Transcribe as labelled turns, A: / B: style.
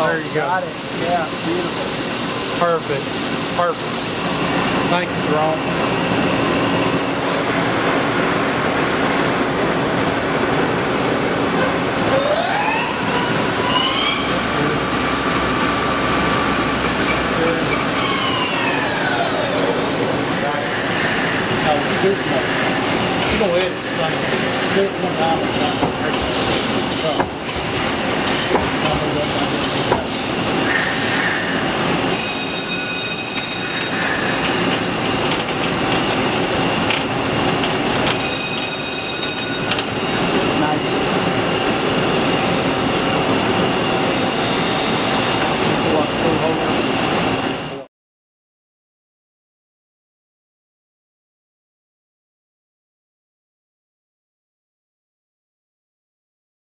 A: There you go.
B: Got it. Yeah, beautiful.
A: Perfect. Perfect. Thank you, Jerome. Go ahead. Son. Do it one time.